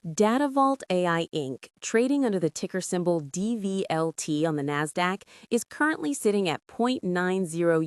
Datavault AI Inc., trading under the ticker symbol DVLT on the NASDAQ, is currently sitting at 0.90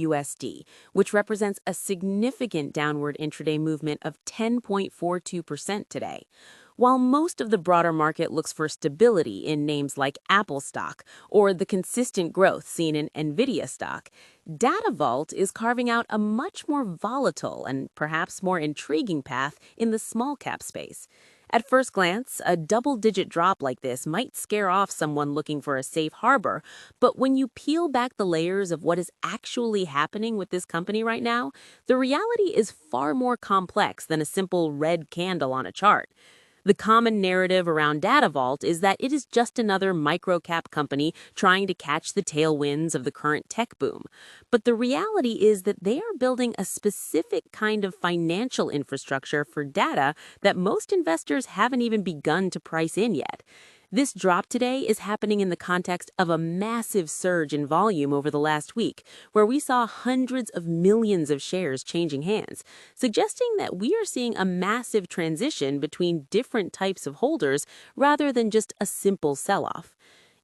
USD, which represents a significant downward intraday movement of 10.42% today. While most of the broader market looks for stability in names like Apple stock or the consistent growth seen in Nvidia stock, Datavault is carving out a much more volatile and perhaps more intriguing path in the small cap space. At first glance, a double-digit drop like this might scare off someone looking for a safe harbor, but when you peel back the layers of what is actually happening with this company right now, the reality is far more complex than a simple red candle on a chart. The common narrative around Datavault is that it is just another micro-cap company trying to catch the tailwinds of the current tech boom. But the reality is that they are building a specific kind of financial infrastructure for data that most investors haven't even begun to price in yet. This drop today is happening in the context of a massive surge in volume over the last week, where we saw hundreds of millions of shares changing hands, suggesting that we are seeing a massive transition between different types of holders rather than just a simple sell-off.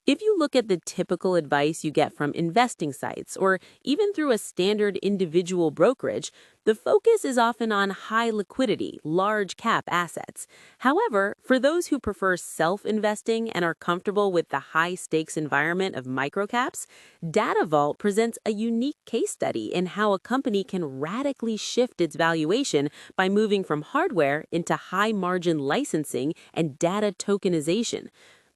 If you look at the typical advice you get from investing sites or even through a standard individual brokerage, the focus is often on high liquidity, large cap assets. However, for those who prefer self-investing and are comfortable with the high stakes environment of microcaps, Datavault presents a unique case study in how a company can radically shift its valuation by moving from hardware into high margin licensing and data tokenization.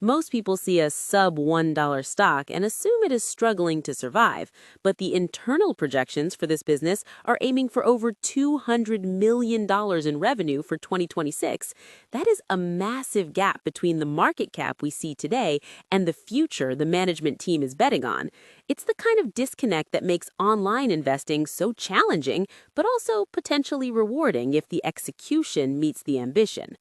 Most people see a sub-$1 stock and assume it is struggling to survive, but the internal projections for this business are aiming for over $200 million in revenue for 2026. That is a massive gap between the market cap we see today and the future the management team is betting on. It's the kind of disconnect that makes online investing so challenging, but also potentially rewarding if the execution meets the ambition.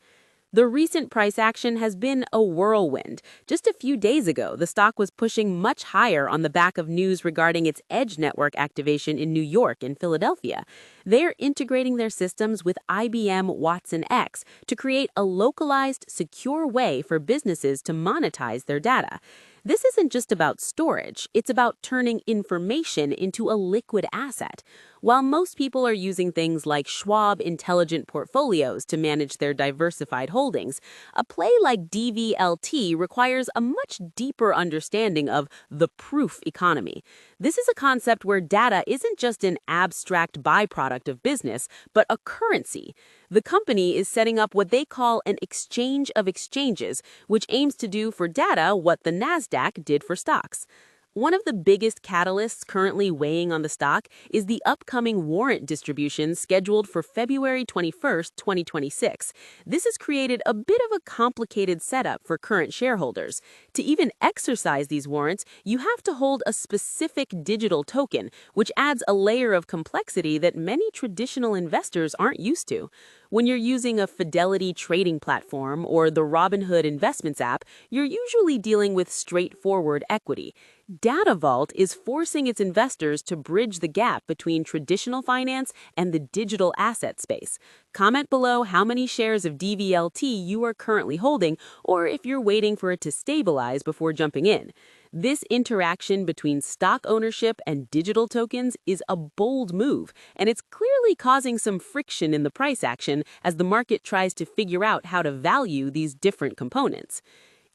The recent price action has been a whirlwind. Just a few days ago, the stock was pushing much higher on the back of news regarding its edge network activation in New York and Philadelphia. They're integrating their systems with IBM Watsonx to create a localized, secure way for businesses to monetize their data. This isn't just about storage, it's about turning information into a liquid asset. While most people are using things like Schwab Intelligent Portfolios to manage their diversified holdings, a play like DVLT requires a much deeper understanding of the proof economy. This is a concept where data isn't just an abstract byproduct of business, but a currency. The company is setting up what they call an exchange of exchanges, which aims to do for data what the NASDAQ did for stocks. One of the biggest catalysts currently weighing on the stock is the upcoming warrant distribution scheduled for February 21st, 2026. This has created a bit of a complicated setup for current shareholders. To even exercise these warrants, you have to hold a specific digital token, which adds a layer of complexity that many traditional investors aren't used to. When you're using a Fidelity trading platform or the Robinhood Investments app, you're usually dealing with straightforward equity. Datavault is forcing its investors to bridge the gap between traditional finance and the digital asset space. Comment below how many shares of DVLT you are currently holding, or if you're waiting for it to stabilize before jumping in. This interaction between stock ownership and digital tokens is a bold move, and it's clearly causing some friction in the price action as the market tries to figure out how to value these different components.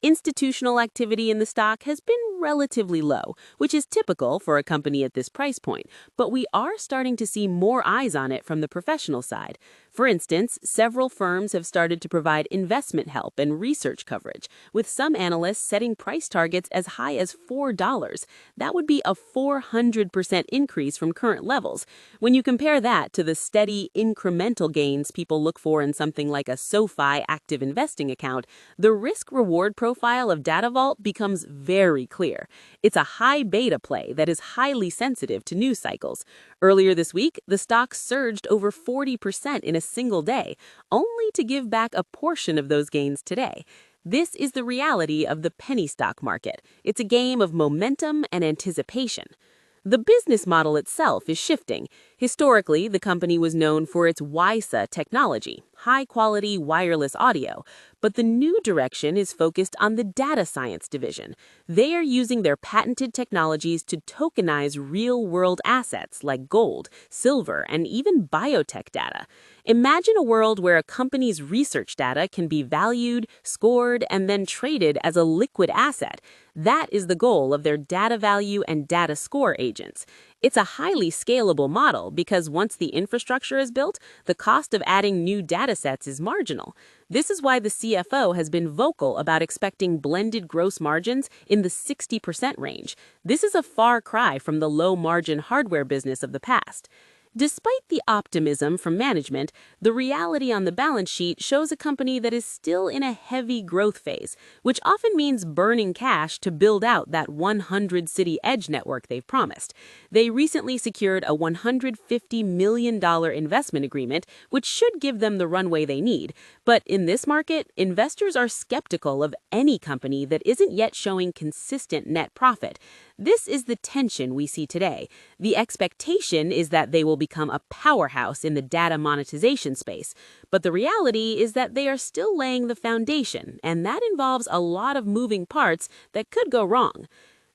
Institutional activity in the stock has been relatively low, which is typical for a company at this price point, but we are starting to see more eyes on it from the professional side. For instance, several firms have started to provide investment help and research coverage, with some analysts setting price targets as high as $4. That would be a 400% increase from current levels. When you compare that to the steady incremental gains people look for in something like a SoFi active investing account, the risk-reward profile of Datavault becomes very clear. It's a high beta play that is highly sensitive to news cycles. Earlier this week, the stock surged over 40% in a single day, only to give back a portion of those gains today. This is the reality of the penny stock market. It's a game of momentum and anticipation. The business model itself is shifting. Historically, the company was known for its WISA technology, high-quality wireless audio, but the new direction is focused on the data science division. They are using their patented technologies to tokenize real-world assets like gold, silver, and even biotech data. Imagine a world where a company's research data can be valued, scored, and then traded as a liquid asset. That is the goal of their data value and data score agents. It's a highly scalable model because once the infrastructure is built, the cost of adding new datasets is marginal. This is why the CFO has been vocal about expecting blended gross margins in the 60% range. This is a far cry from the low-margin hardware business of the past. Despite the optimism from management, the reality on the balance sheet shows a company that is still in a heavy growth phase, which often means burning cash to build out that 100-city edge network they've promised. They recently secured a $150 million investment agreement, which should give them the runway they need. But in this market, investors are skeptical of any company that isn't yet showing consistent net profit. This is the tension we see today. The expectation is that they will become a powerhouse in the data monetization space, but the reality is that they are still laying the foundation, and that involves a lot of moving parts that could go wrong.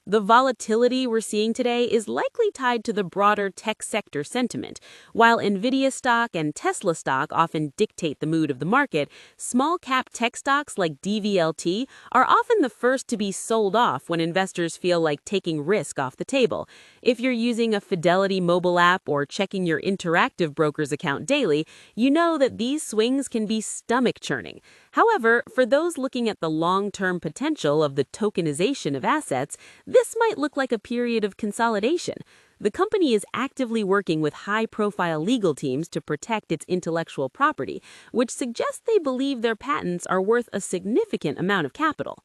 The volatility we're seeing today is likely tied to the broader tech sector sentiment. While Nvidia stock and Tesla stock often dictate the mood of the market, small-cap tech stocks like DVLT are often the first to be sold off when investors feel like taking risk off the table. If you're using a Fidelity mobile app or checking your Interactive Brokers account daily, you know that these swings can be stomach-churning. However, for those looking at the long-term potential of the tokenization of assets, this might look like a period of consolidation. The company is actively working with high-profile legal teams to protect its intellectual property, which suggests they believe their patents are worth a significant amount of capital.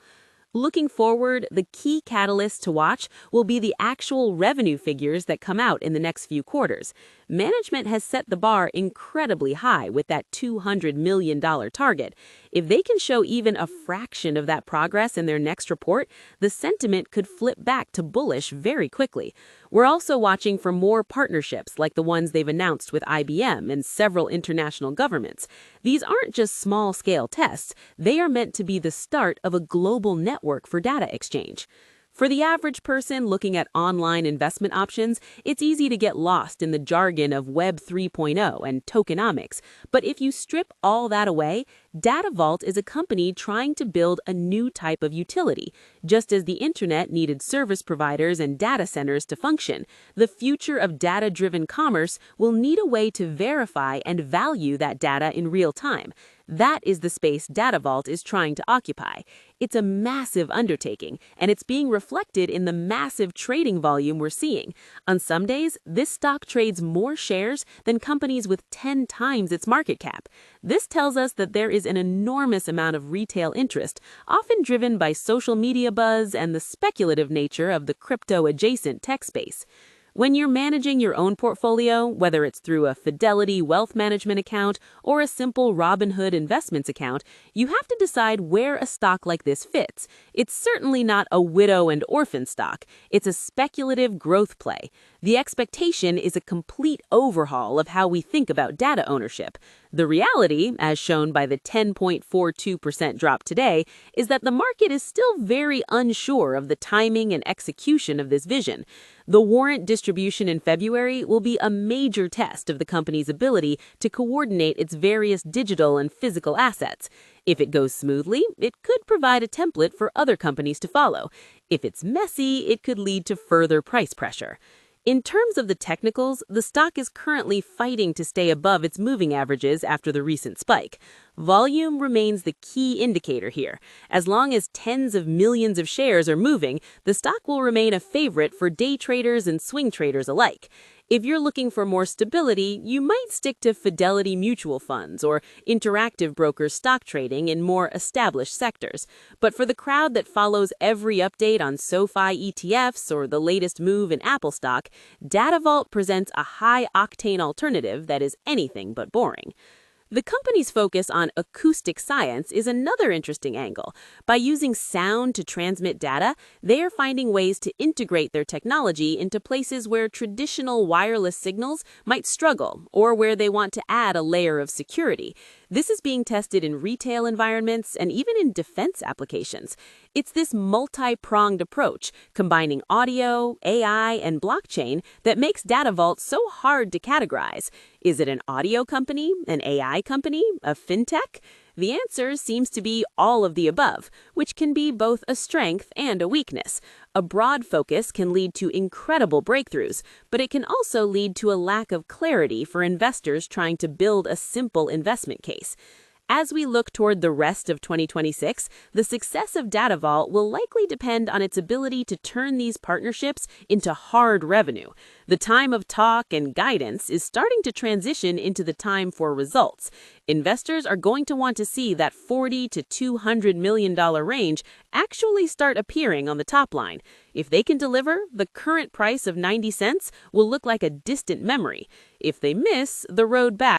Looking forward, the key catalyst to watch will be the actual revenue figures that come out in the next few quarters. Management has set the bar incredibly high with that $200 million target. If they can show even a fraction of that progress in their next report, the sentiment could flip back to bullish very quickly. We're also watching for more partnerships like the ones they've announced with IBM and several international governments. These aren't just small-scale tests. They are meant to be the start of a global network for data exchange. For the average person looking at online investment options, it's easy to get lost in the jargon of Web 3.0 and tokenomics. But if you strip all that away, Datavault is a company trying to build a new type of utility. Just as the internet needed service providers and data centers to function, the future of data-driven commerce will need a way to verify and value that data in real time. That is the space Datavault is trying to occupy. It's a massive undertaking, and it's being reflected in the massive trading volume we're seeing. On some days, this stock trades more shares than companies with 10 times its market cap. This tells us that there is an enormous amount of retail interest, often driven by social media buzz and the speculative nature of the crypto-adjacent tech space. When you're managing your own portfolio, whether it's through a Fidelity wealth management account or a simple Robinhood investments account, you have to decide where a stock like this fits. It's certainly not a widow and orphan stock. It's a speculative growth play. The expectation is a complete overhaul of how we think about data ownership. The reality, as shown by the 10.42% drop today, is that the market is still very unsure of the timing and execution of this vision. The warrant distribution in February will be a major test of the company's ability to coordinate its various digital and physical assets. If it goes smoothly, it could provide a template for other companies to follow. If it's messy, it could lead to further price pressure. In terms of the technicals, the stock is currently fighting to stay above its moving averages after the recent spike. Volume remains the key indicator here. As long as tens of millions of shares are moving, the stock will remain a favorite for day traders and swing traders alike. If you're looking for more stability, you might stick to Fidelity mutual funds or Interactive Brokers stock trading in more established sectors. But for the crowd that follows every update on SoFi ETFs or the latest move in Apple stock, Datavault presents a high-octane alternative that is anything but boring. The company's focus on acoustic science is another interesting angle. By using sound to transmit data, they are finding ways to integrate their technology into places where traditional wireless signals might struggle or where they want to add a layer of security. This is being tested in retail environments and even in defense applications. It's this multi-pronged approach, combining audio, AI, and blockchain, that makes Datavault so hard to categorize. Is it an audio company, an AI company, a fintech? The answer seems to be all of the above, which can be both a strength and a weakness. A broad focus can lead to incredible breakthroughs, but it can also lead to a lack of clarity for investors trying to build a simple investment case. As we look toward the rest of 2026, the success of Datavault will likely depend on its ability to turn these partnerships into hard revenue. The time of talk and guidance is starting to transition into the time for results. Investors are going to want to see that $40 to $200 million range actually start appearing on the top line. If they can deliver, the current price of 90 cents will look like a distant memory. If they miss, the road back